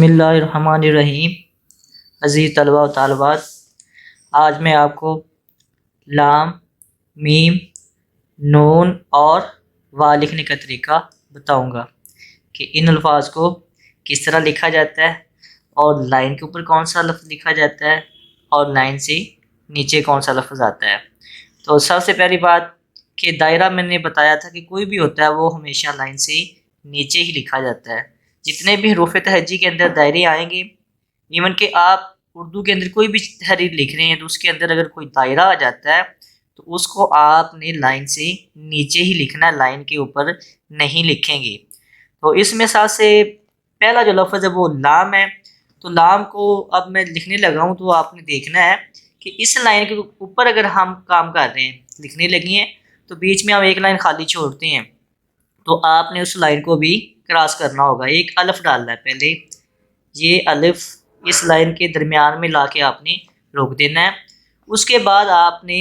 बिस्मिल्लाहिर्रहमानिर्रहीम। अज़ीज़ तलबा व तालिबात, आज मैं आपको लाम, मीम, नून और वा लिखने का तरीका बताऊंगा कि इन अल्फाज को किस तरह लिखा जाता है और लाइन के ऊपर कौन सा लफ्ज़ लिखा जाता है और लाइन से नीचे कौन सा लफ्ज़ आता है। तो सबसे पहली बात कि दायरा मैंने बताया था कि कोई भी होता है वो हमेशा लाइन से नीचे ही लिखा जाता है। जितने भी हरूफ तहज्जी के अंदर दायरे आएंगे, इवन कि आप उर्दू के अंदर कोई भी तहरीर लिख रहे हैं तो उसके अंदर अगर कोई दायरा आ जाता है तो उसको आपने लाइन से नीचे ही लिखना है, लाइन के ऊपर नहीं लिखेंगे। तो इस मिसाल से पहला जो लफ्ज़ है वो लाम है। तो लाम को अब मैं लिखने लगा हूँ, तो आपने देखना है कि इस लाइन के ऊपर अगर हम काम कर रहे हैं, लिखने लगी हैं, तो बीच में हम एक लाइन खाली छोड़ते हैं तो आपने उस लाइन को भी क्रॉस करना होगा। एक अलिफ डालना है पहले, ये अलिफ इस लाइन के दरमियान में ला के आपने रोक देना है। उसके बाद आपने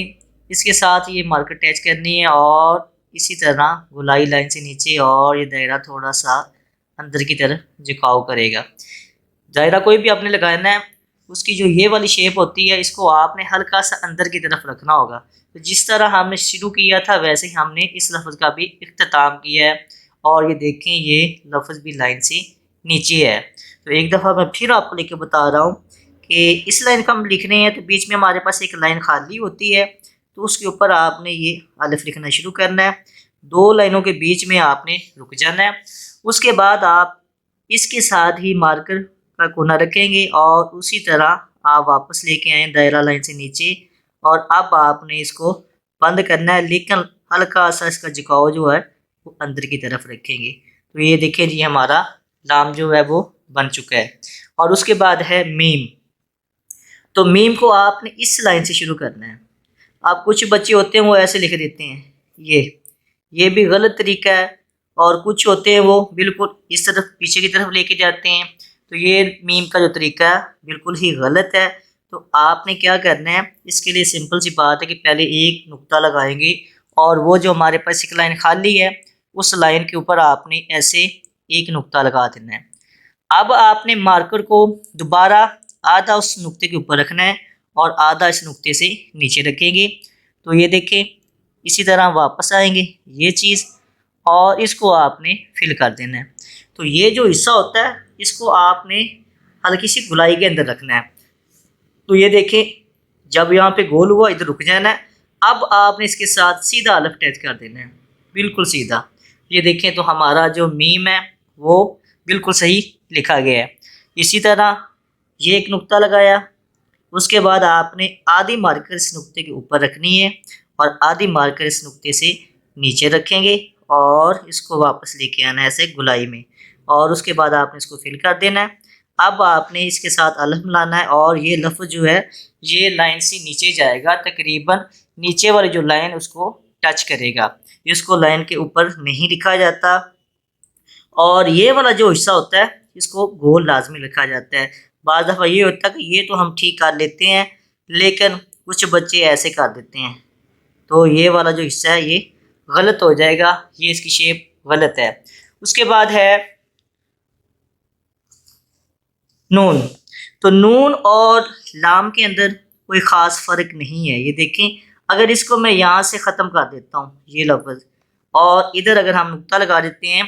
इसके साथ ये मार्कर अटैच करनी है और इसी तरह गोलाई लाइन से नीचे, और ये दायरा थोड़ा सा अंदर की तरफ झुकाव करेगा। दायरा कोई भी आपने लगाना है, उसकी जो ये वाली शेप होती है इसको आपने हल्का सा अंदर की तरफ रखना होगा। तो जिस तरह हमने शुरू किया था वैसे ही हमने इस लफ्ज़ का भी इख्तिताम किया है। और ये देखें, ये लफ्ज़ भी लाइन से नीचे है। तो एक दफ़ा मैं फिर आपको लेके बता रहा हूँ कि इस लाइन का हम लिख रहे हैं तो बीच में हमारे पास एक लाइन खाली होती है, तो उसके ऊपर आपने ये अलिफ लिखना शुरू करना है। दो लाइनों के बीच में आपने रुक जाना है। उसके बाद आप इसके साथ ही मार्कर का कोना रखेंगे और उसी तरह आप वापस लेके आए दायरा लाइन से नीचे, और अब आपने इसको बंद करना है, लेकिन हल्का सा इसका झुकाव जो है वो अंदर की तरफ रखेंगे। तो ये देखें जी, हमारा लाम जो है वो बन चुका है। और उसके बाद है मीम। तो मीम को आपने इस लाइन से शुरू करना है। अब कुछ बच्चे होते हैं वो ऐसे लिख देते हैं, ये भी गलत तरीका है। और कुछ होते हैं वो बिल्कुल इस तरफ पीछे की तरफ लेके जाते हैं। तो ये मीम का जो तरीका है बिल्कुल ही गलत है। तो आपने क्या करना है, इसके लिए सिंपल सी बात है कि पहले एक नुक्ता लगाएंगे और वो जो हमारे पास एक लाइन खाली है उस लाइन के ऊपर आपने ऐसे एक नुक्ता लगा देना है। अब आपने मार्कर को दोबारा आधा उस नुक्ते के ऊपर रखना है और आधा इस नुक्ते से नीचे रखेंगे। तो ये देखें, इसी तरह वापस आएंगे ये चीज़ और इसको आपने फिल कर देना है। तो ये जो हिस्सा होता है इसको आपने हल्की सी गुलाई के अंदर रखना है। तो ये देखें, जब यहाँ पे गोल हुआ इधर रुक जाना है। अब आपने इसके साथ सीधा अलिफ अटैच कर देना है, बिल्कुल सीधा। ये देखें, तो हमारा जो मीम है वो बिल्कुल सही लिखा गया है। इसी तरह ये एक नुक्ता लगाया, उसके बाद आपने आधी मार्कर इस नुक्ते के ऊपर रखनी है और आधी मार्कर इस नुक्ते से नीचे रखेंगे और इसको वापस लेके आना है ऐसे गुलाई में, और उसके बाद आपने इसको फिल कर देना है। अब आपने इसके साथ अलिफ लाना है और ये लफ्ज़ जो है ये लाइन से नीचे जाएगा, तकरीबन नीचे वाली जो लाइन उसको टच करेगा। इसको लाइन के ऊपर नहीं लिखा जाता। और ये वाला जो हिस्सा होता है इसको गोल लाजमी लिखा जाता है। बाज़ दफ़ा ये होता है कि ये तो हम ठीक कर लेते हैं, लेकिन कुछ बच्चे ऐसे कर देते हैं, तो ये वाला जो हिस्सा है ये गलत हो जाएगा, ये इसकी शेप गलत है। उसके बाद है नून। तो नून और लाम के अंदर कोई ख़ास फ़र्क नहीं है। ये देखें, अगर इसको मैं यहाँ से ख़त्म कर देता हूँ ये लफ्ज़, और इधर अगर हम नुक्ता लगा देते हैं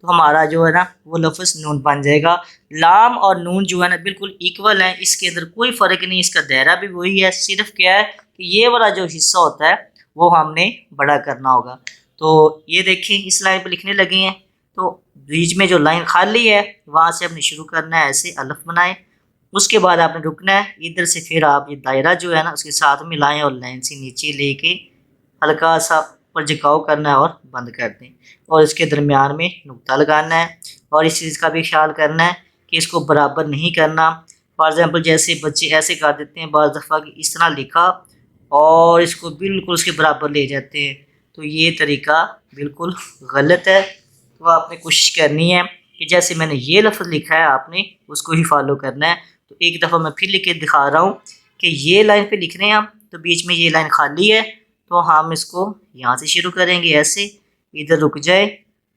तो हमारा जो है ना वो लफ्ज़ नून बन जाएगा। लाम और नून जो है ना बिल्कुल इक्वल है, इसके अंदर कोई फ़र्क नहीं, इसका दायरा भी वही है। सिर्फ क्या है कि ये वाला जो हिस्सा होता है वो हमने बड़ा करना होगा। तो ये देखें, इस लाइन पर लिखने लगे हैं तो बीच में जो लाइन खाली है वहाँ से आपने शुरू करना है, ऐसे अलिफ बनाएं। उसके बाद आपने रुकना है, इधर से फिर आप ये दायरा जो है ना उसके साथ मिलाएं और लाइन से नीचे लेके हल्का सा ऊपर झुकाव करना है और बंद कर दें। और इसके दरमियान में नुक्ता लगाना है और इस चीज़ का भी ख्याल करना है कि इसको बराबर नहीं करना। फॉर एग्ज़ाम्पल जैसे बच्चे ऐसे कर देते हैं बाज़ दफ़ा कि इस तरह लिखा और इसको बिल्कुल उसके बराबर ले जाते हैं, तो ये तरीका बिल्कुल गलत है। तो आपने कोशिश करनी है कि जैसे मैंने ये लफ्ज़ लिखा है आपने उसको ही फॉलो करना है। तो एक दफ़ा मैं फिर लिख के दिखा रहा हूँ कि ये लाइन पे लिख रहे हैं हम, तो बीच में ये लाइन खाली है, तो हम इसको यहाँ से शुरू करेंगे ऐसे, इधर रुक जाए।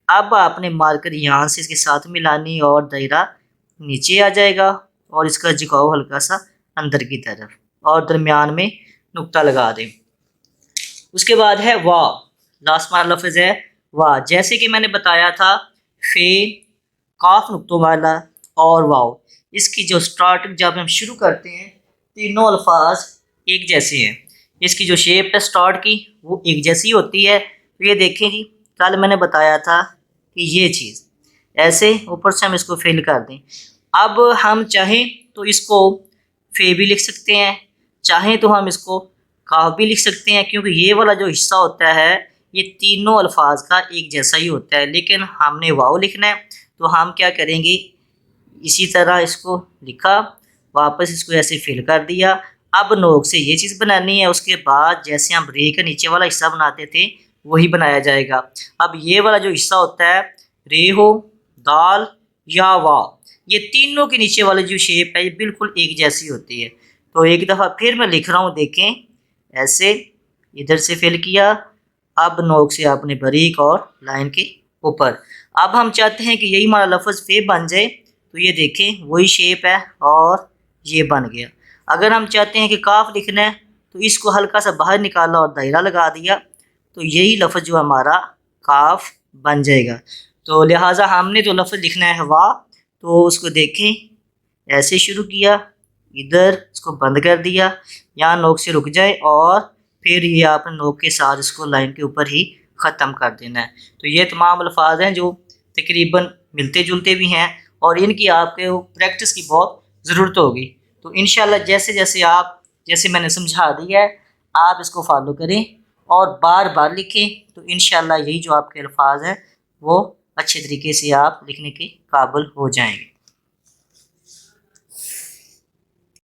अब आपने मार्कर यहाँ से इसके साथ मिलानी और दायरा नीचे आ जाएगा और इसका झुकाव हल्का सा अंदर की तरफ और दरमियान में नुक्ता लगा दें। उसके बाद है वाव, लास्ट वाला लफ्ज़ है वाह। जैसे कि मैंने बताया था फे, काफ नुक्तों वाला और वाव, इसकी जो स्टार्टिंग जब हम शुरू करते हैं तीनों अल्फाज एक जैसे हैं। इसकी जो शेप है स्टार्ट की वो एक जैसी होती है। तो ये देखें जी, कल मैंने बताया था कि ये चीज़ ऐसे ऊपर से हम इसको फिल कर दें। अब हम चाहें तो इसको फे भी लिख सकते हैं, चाहें तो हम इसको काफ भी लिख सकते हैं, क्योंकि ये वाला जो हिस्सा होता है ये तीनों अल्फाज का एक जैसा ही होता है। लेकिन हमने वाव लिखना है तो हम क्या करेंगे, इसी तरह इसको लिखा, वापस इसको ऐसे फिल कर दिया। अब नोक से ये चीज़ बनानी है, उसके बाद जैसे हम रे का नीचे वाला हिस्सा बनाते थे वही बनाया जाएगा। अब ये वाला जो हिस्सा होता है रे हो, दाल या वाव, ये तीनों के नीचे वाली जो शेप है ये बिल्कुल एक जैसी होती है। तो एक दफ़ा फिर मैं लिख रहा हूँ, देखें ऐसे इधर से फिल किया, अब नोक से आपने बारीक और लाइन के ऊपर। अब हम चाहते हैं कि यही हमारा लफ्ज़ फे बन जाए, तो ये देखें वही शेप है और ये बन गया। अगर हम चाहते हैं कि काफ लिखना है तो इसको हल्का सा बाहर निकाला और दायरा लगा दिया, तो यही लफ्ज़ जो हमारा काफ बन जाएगा। तो लिहाजा हमने जो लफ्ज़ लिखना है वाह, तो उसको देखें ऐसे शुरू किया, इधर इसको बंद कर दिया, यहाँ नोक से रुक जाए और फिर ये आपने नोक के साथ इसको लाइन के ऊपर ही ख़त्म कर देना है। तो ये तमाम अल्फाज हैं जो तकरीबन मिलते जुलते भी हैं और इनकी आपके प्रैक्टिस की बहुत ज़रूरत होगी। तो इंशाल्लाह जैसे मैंने समझा दिया है आप इसको फॉलो करें और बार बार लिखें, तो इंशाल्लाह यही जो आपके अल्फाज हैं वो अच्छे तरीके से आप लिखने के काबिल हो जाएंगे।